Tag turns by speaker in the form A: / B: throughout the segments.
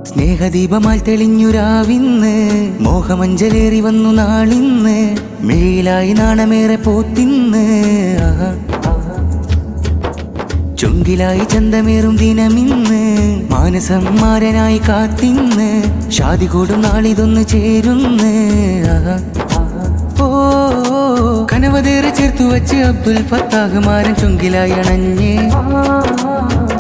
A: സ്നേഹദീപമായി തെളിഞ്ഞുരാവിന്ന് മോഹമഞ്ചലേറി വന്നു നാളിന്ന് മേലായി നാണമേറെ പോത്തിന്ന് ചുങ്കിലായി ചന്തമേറും ദിനമിന്ന് മാനസം മാരനായി കാത്തിന്ന് ഷാദി കൂടും നാളിതൊന്ന് ചേരുന്ന് ഓ കനവതേറെ ചേർത്തു വച്ച് അബ്ദുൽ ഫത്താഹ് മാരൻ ചുങ്കിലായി അണഞ്ഞേ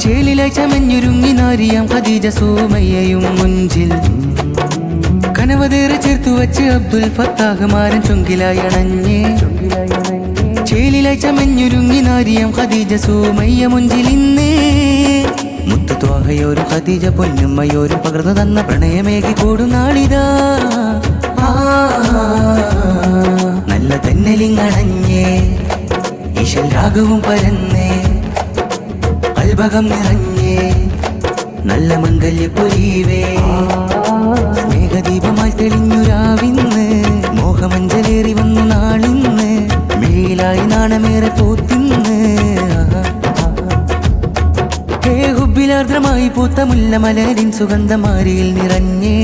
A: ചേലിലായി ചമഞ്ഞൊരുങ്ങി നാരിയാം ഖദീജ സൂമയ്യയും മുഞ്ചിൽ കനവതേറെ ചേർത്തു വച്ച് അബ്ദുൽ ഫത്താഹ് മാരൻ ചുങ്കിലായി അണഞ്ഞേ ചേലിലായി ചമഞ്ഞൊരുങ്ങി നാരിയാം ഖദീജ സൂമയ്യ മുഞ്ചിൽ ഇന്നേ മുത്തു ത്വാഹയോരും ഖദീജ പൊന്നുമ്മയോരും പകർന്നു തന്ന പ്രണയമേകി കൂടുന്നാളിതാ നല്ല തെന്നലിങ്ങണഞ്ഞേ ഈശൽ രാഗവും പരന്നേ അൽഭകം നിറഞ്ഞേ നല്ല മംഗല്യപ്പൊലിവേ സ്നേഹദീപമായി തെളിഞ്ഞുരാവിന്ന് മോഹമഞ്ചലേറി വന്നു നാളിന്ന് മേലായി നാണമേറെ പോത്തിന്ന് ഹേ ഹുബിലാർദ്രമായി പൂത്ത മുല്ല മലരിൻ സുഗന്ധമാരിയിൽ നിറഞ്ഞേ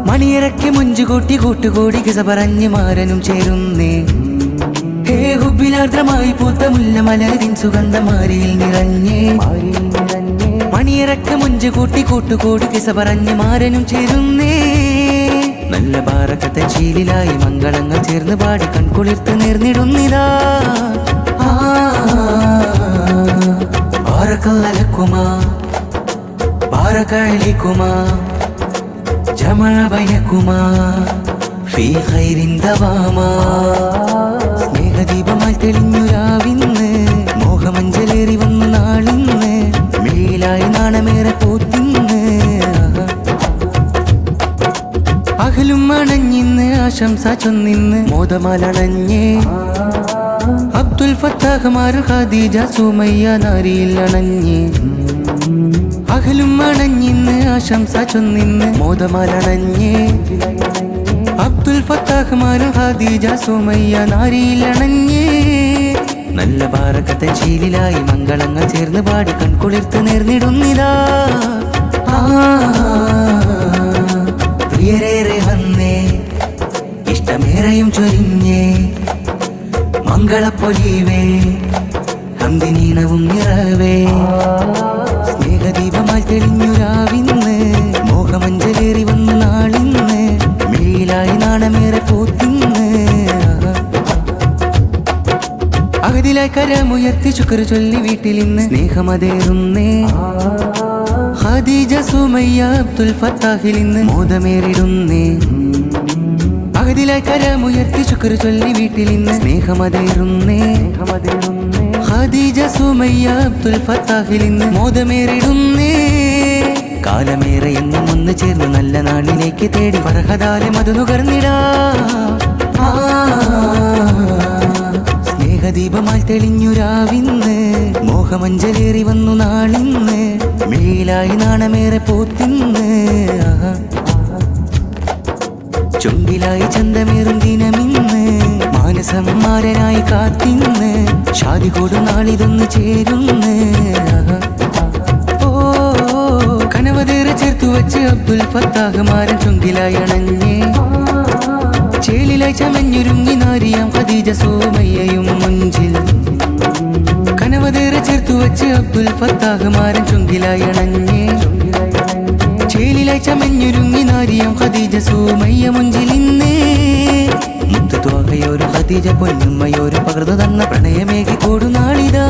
A: മണിയറയ്ക്ക് മുഞ്ചുകൂട്ടി കൂട്ടുകൂടി കിസ പറഞ്ഞ് മാരനും ചേരുന്നേ ഹേ ഹുബിലാർദ്രമായി പൂത്ത മുല്ല മലരിൻ സുഗന്ധമാരിയിൽ നിറഞ്ഞേ മണിയറയ്ക്ക് മുഞ്ചുകൂട്ടി കൂട്ടുകൂടി കിസ പറഞ്ഞ് മാരനും ചേരുന്നേ നല്ല ബാറക്കത്തെ ശീലിലായി മംഗളങ്ങൾ ചേർന്ന് പാടി കൺകുളിർത്ത് നേർന്നിടുന്നിതാ ബാറക്കല്ലലക്കുമാ ബാറകഅലൈക്കുമാ ജമഅ ബൈനകുമാ ഫീ ഖൈരിൻ ദവാമാ സ്നേഹദീപമായി തെളിഞ്ഞുരാവിന്ന് മോഹമഞ്ചലേറി വന്നു നാളിന്ന് മേലായി നാണമേറെ പോത്തിന്ന് അകലും അണഞ്ഞിന്ന് ആശംസ ചൊന്നിന്ന് മോദമാലണഞ്ഞേ അബ്ദുൽ ഫത്താഹ് മാരൻ ഖദീജ സൂമയ്യ നാരിയിൽ അണഞ്ഞേ അകലും അണഞ്ഞിന്ന് ആശംസ ചൊന്നിന്ന് മോദമാലണഞ്ഞേ അബ്ദുൽ ഫത്താഹ് മാരൻ ഖദീജ സൂമയ്യ നാരിയിൽ അണഞ്ഞേ നല്ല ബാറക്കത്തെ ശീലിലായി മംഗളങ്ങൾ ചേർന്ന് പാടി കൺകുളിർത്ത് നേർന്നിടുന്നിതാ പ്രിയരേറെ വന്നേ ഇഷ്ടമേറെയും ചൊരിഞ്ഞേ മംഗളപ്പൊലിവേ ഹംദിനീണവും നിറവേ സ്നേഹദീപമായി തെളിഞ്ഞുരാവിന്ന് മോഹമഞ്ചലേറി വന്നു നാളിന്ന് മേലായി നാണമേറെ പോത്തിന്ന് അകതിലായി കരമുയർത്തി ശുക്ർ ചൊല്ലി വീട്ടിലിന്ന് സ്നേഹമതേറുന്നേ ഖദീജ സൂമയ്യ അബ്ദുൽ ഫത്താഹിലിന്ന് മോദമേറിടുന്നേ അകതിലായി കരമുയർത്തി ശുക്ർ ചൊല്ലി വീട്ടിലിന്ന് സ്നേഹമതേറുന്നേ ഖദീജ സൂമയ്യ അബ്ദുൽ ഫത്താഹിലിന്ന് മോദമേറിടുന്നേ കാലമേറെ എന്നും ഒന്ന് ചേർന്ന് നല്ല നാളിലേക്ക് തേടി ഫർഹദാലെ മധു നുകർന്നിടാ സ്നേഹദീപമായി തെളിഞ്ഞുരാവിന്ന് മോഹമഞ്ചലേറി വന്നു നാളിന്ന് മേലായി നാണമേറെ പോത്തിന്ന് ചുങ്കിലായി ചന്തമേറും ദിനമിന്ന് മാനസം മാരനായി കാത്തിന്ന് ഷാദി കൂടും നാളിതൊന്ന് ചേരുന്ന് ഓ കനവതേറെ ചേർത്തു വച്ച് അബ്ദുൽ ഫത്താഹ് മാരൻ ചുങ്കിലായി അണഞ്ഞേ ചേലിലായി ചമഞ്ഞൊരുങ്ങി നാരിയാം ഖദീജ സൂമയ്യയും മുഞ്ചിൽ കനവതേറെ ചേർത്തു വച്ച് അബ്ദുൽ ഫത്താഹ് മാരൻ ചുങ്കിലായി അണഞ്ഞേ ചേലിലായി ചമഞ്ഞൊരുങ്ങി നാരിയാം ഖദീജ സൂമയ്യ മുഞ്ചിൽ ഇന്നേ മുത്തു ത്വാഹയോരും ഖദീജ പൊന്നുമ്മയോരും പകർന്നു തന്ന പ്രണയമേകി കൂടുന്നാളിതാ